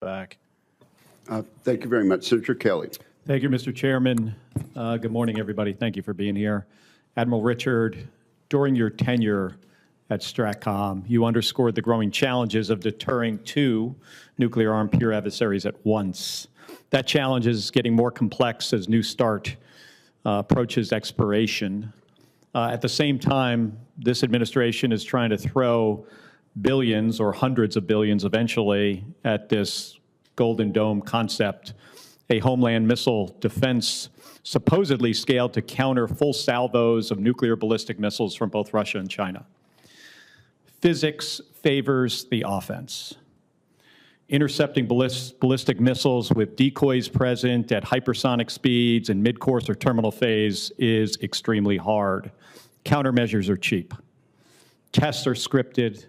back. Thank you very much. Senator Kelly. Thank you, Mr. Chairman. Good morning, everybody. Thank you for being here. Admiral Richard, during your tenure at STRATCOM, you underscored the growing challenges of deterring two nuclear-armed peer adversaries at once. That challenge is getting more complex as New START approaches expiration. At the same time, this administration is trying to throw billions or hundreds of billions eventually at this Golden Dome concept, a homeland missile defense supposedly scaled to counter full salvos of nuclear ballistic missiles from both Russia and China. Physics favors the offense. Intercepting ballistic missiles with decoys present at hypersonic speeds in mid-course or terminal phase is extremely hard. Countermeasures are cheap. Tests are scripted,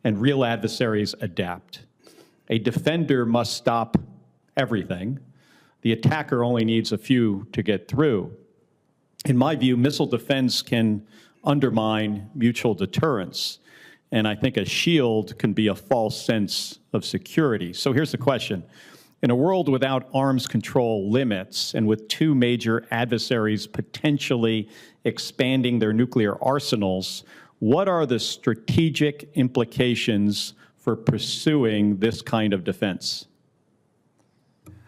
and real adversaries adapt. A defender must stop everything. The attacker only needs a few to get through. In my view, missile defense can undermine mutual deterrence, and I think a shield can be a false sense of security. So here's the question. In a world without arms control limits and with two major adversaries potentially expanding their nuclear arsenals, what are the strategic implications for pursuing this kind of defense?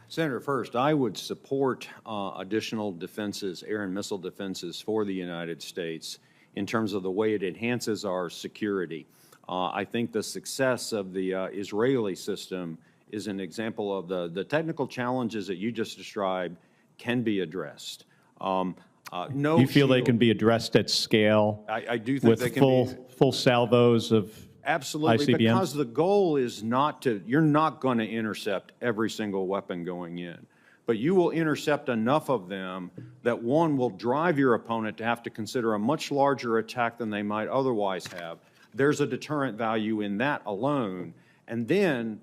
Senator, first, I would support additional defenses, air and missile defenses for the United States in terms of the way it enhances our security. I think the success of the Israeli system is an example of the technical challenges that you just described can be addressed. No, you feel they can be addressed at scale? I do think they can be full salvos of absolutely, ICBMs? because the goal is not to, you're not going to intercept every single weapon going in, but you will intercept enough of them that one will drive your opponent to have to consider a much larger attack than they might otherwise have. There's a deterrent value in that alone. And then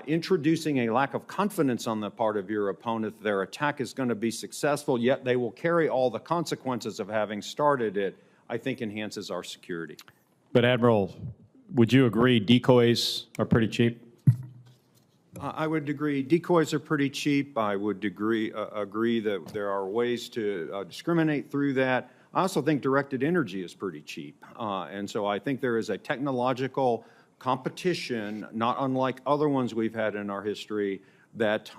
introducing a lack of confidence on the part of your opponent that their attack is going to be successful, yet they will carry all the consequences of having started it, I think enhances our security. But Admiral, would you agree decoys are pretty cheap? I would agree. Decoys are pretty cheap. I would agree that there are ways to discriminate through that. I also think directed energy is pretty cheap. And so I think there is a technological competition, not unlike other ones we've had in our history, that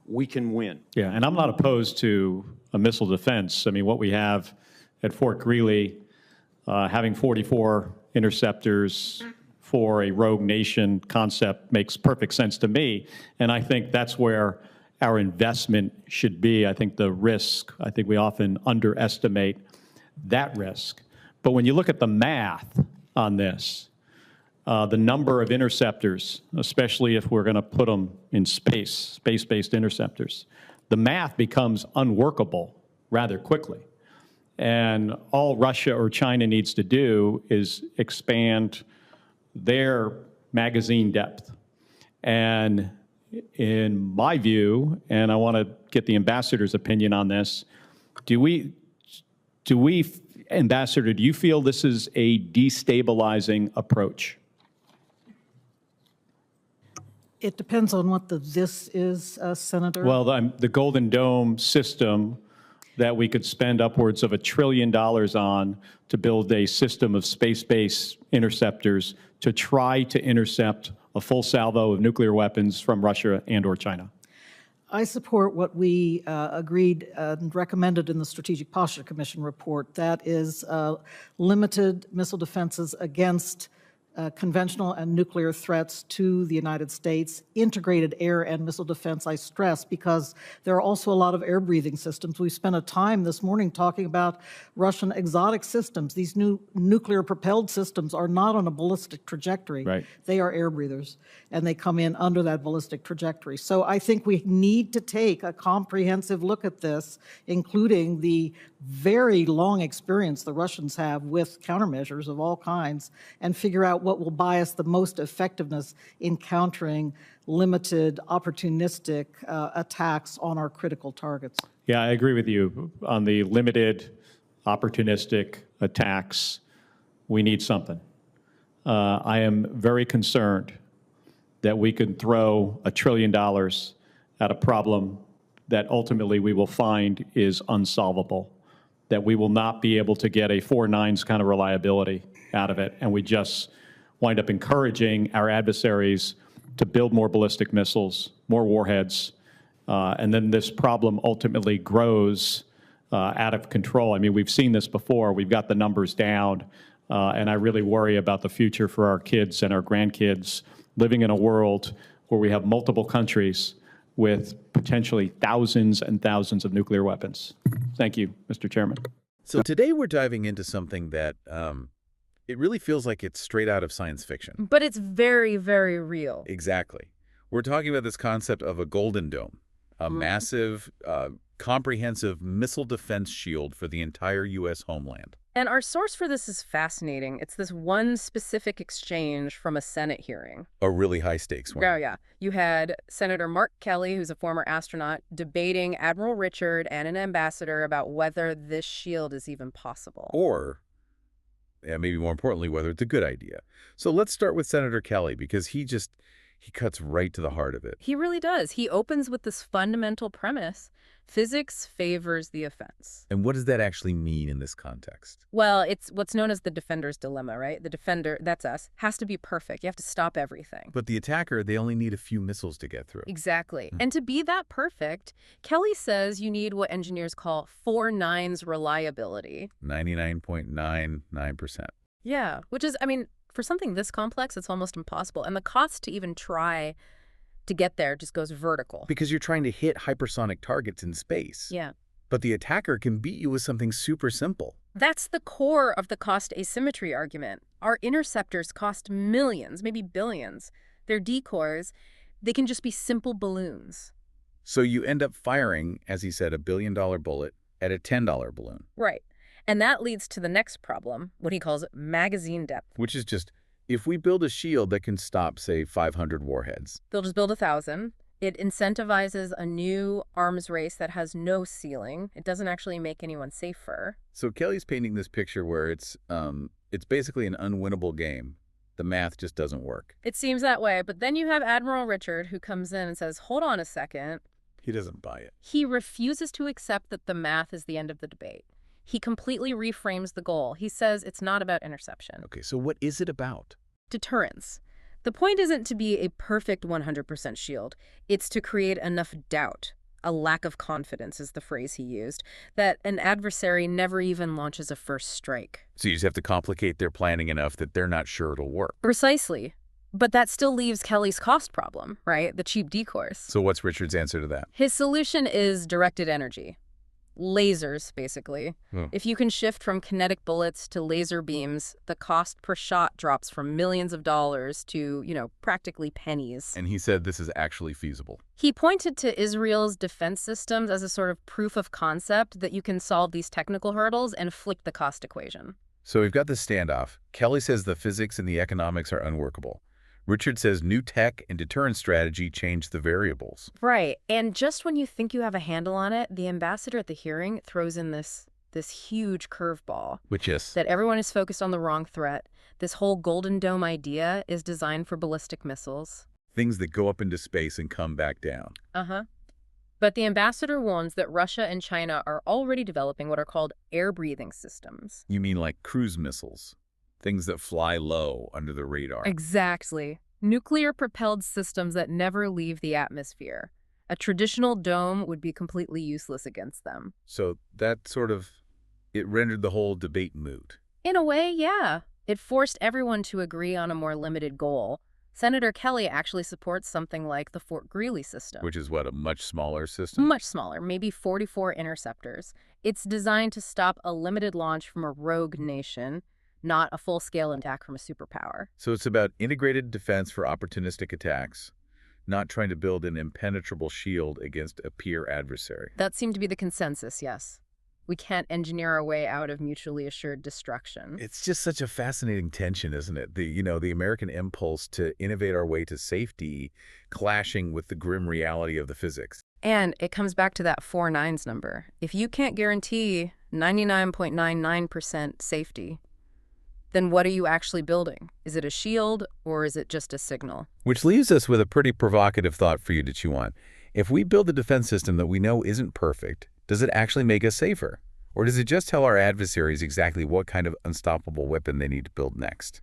we can win. Yeah, and I'm not opposed to a missile defense. I mean, what we have at Fort Greely, having 44 interceptors for a rogue nation concept makes perfect sense to me. And I think that's where our investment should be. I think the risk, I think we often underestimate that risk. But when you look at the math on this, the number of interceptors, especially if we're going to put them in space-based interceptors, the math becomes unworkable rather quickly. And all Russia or China needs to do is expand their magazine depth. And in my view, and I want to get the ambassador's opinion on this, Ambassador, do you feel this is a destabilizing approach? It depends on what the "this" is, Senator. Well, the Golden Dome system that we could spend upwards of $1 trillion on to build a system of space-based interceptors to try to intercept a full salvo of nuclear weapons from Russia and or China. I support what we agreed and recommended in the Strategic Posture Commission report. That is limited missile defenses against conventional and nuclear threats to the United States, integrated air and missile defense, I stress, because there are also a lot of air-breathing systems. We spent a time this morning talking about Russian exotic systems. These new nuclear-propelled systems are not on a ballistic trajectory. Right. They are air breathers, and they come in under that ballistic trajectory. So I think we need to take a comprehensive look at this, including the very long experience the Russians have with countermeasures of all kinds, and figure out what will buy us the most effectiveness in countering limited, opportunistic attacks on our critical targets. Yeah, I agree with you. On the limited, opportunistic attacks, we need something. I am very concerned that we can throw $1 trillion at a problem that ultimately we will find is unsolvable, that we will not be able to get a 4 nines kind of reliability out of it, and we just wind up encouraging our adversaries to build more ballistic missiles, more warheads, and then this problem ultimately grows out of control. I mean, we've seen this before. We've got the numbers down, and I really worry about the future for our kids and our grandkids living in a world where we have multiple countries with potentially thousands and thousands of nuclear weapons. Thank you, Mr. Chairman. So today we're diving into something that it really feels like it's straight out of science fiction. But it's very, very real. Exactly. We're talking about this concept of a golden dome, a massive, comprehensive missile defense shield for the entire U.S. homeland. And our source for this is fascinating. It's this one specific exchange from a Senate hearing. A really high-stakes one. Yeah, yeah. You had Senator Mark Kelly, who's a former astronaut, debating Admiral Richard and an ambassador about whether this shield is even possible. Or, and maybe more importantly, whether it's a good idea. So let's start with Senator Kelly, because he cuts right to the heart of it. He really does. He opens with this fundamental premise: physics favors the offense. And what does that actually mean in this context? Well, it's what's known as the defender's dilemma, right? The defender, that's us, has to be perfect. You have to stop everything. But the attacker, they only need a few missiles to get through. Exactly. And to be that perfect, Kelly says you need what engineers call 4 nines reliability. 99.99%. Yeah, which is, I mean, for something this complex, it's almost impossible. And the cost to even try to get there just goes vertical. Because you're trying to hit hypersonic targets in space. Yeah. But the attacker can beat you with something super simple. That's the core of the cost asymmetry argument. Our interceptors cost millions, maybe billions. They're decoys. They can just be simple balloons. So you end up firing, as he said, $1 billion bullet at a $10 balloon. Right. And that leads to the next problem, what he calls magazine depth. Which is just, if we build a shield that can stop, say, 500 warheads. They'll just build 1,000. It incentivizes a new arms race that has no ceiling. It doesn't actually make anyone safer. So Kelly's painting this picture where it's basically an unwinnable game. The math just doesn't work. It seems that way, but then you have Admiral Richard who comes in and says, hold on a second. He doesn't buy it. He refuses to accept that the math is the end of the debate. He completely reframes the goal. He says it's not about interception. Okay, so what is it about? Deterrence. The point isn't to be a perfect 100% shield. It's to create enough doubt, a lack of confidence is the phrase he used, that an adversary never even launches a first strike. So you just have to complicate their planning enough that they're not sure it'll work. Precisely. But that still leaves Kelly's cost problem, right? The cheap decoys. So what's Richard's answer to that? His solution is directed energy. Lasers, basically. If you can shift from kinetic bullets to laser beams, the cost per shot drops from millions of dollars to, practically pennies. And he said this is actually feasible. He pointed to Israel's defense systems as a sort of proof of concept that you can solve these technical hurdles and flip the cost equation. So we've got this standoff. Kelly says the physics and the economics are unworkable. Richard says new tech and deterrence strategy change the variables. Right. And just when you think you have a handle on it, the ambassador at the hearing throws in this huge curveball. Which is? That everyone is focused on the wrong threat. This whole Golden Dome idea is designed for ballistic missiles. Things that go up into space and come back down. Uh-huh. But the ambassador warns that Russia and China are already developing what are called air-breathing systems. You mean like cruise missiles? Things that fly low under the radar. Exactly. Nuclear-propelled systems that never leave the atmosphere. A traditional dome would be completely useless against them. So that it rendered the whole debate moot. In a way, yeah. It forced everyone to agree on a more limited goal. Senator Kelly actually supports something like the Fort Greely system. Which is what, a much smaller system? Much smaller, maybe 44 interceptors. It's designed to stop a limited launch from a rogue nation, not a full-scale attack from a superpower. So it's about integrated defense for opportunistic attacks, not trying to build an impenetrable shield against a peer adversary. That seemed to be the consensus, yes. We can't engineer our way out of mutually assured destruction. It's just such a fascinating tension, isn't it? The American impulse to innovate our way to safety clashing with the grim reality of the physics. And it comes back to that 4 nines number. If you can't guarantee 99.99% safety, then what are you actually building? Is it a shield or is it just a signal? Which leaves us with a pretty provocative thought for you to chew on. If we build a defense system that we know isn't perfect, does it actually make us safer? Or does it just tell our adversaries exactly what kind of unstoppable weapon they need to build next?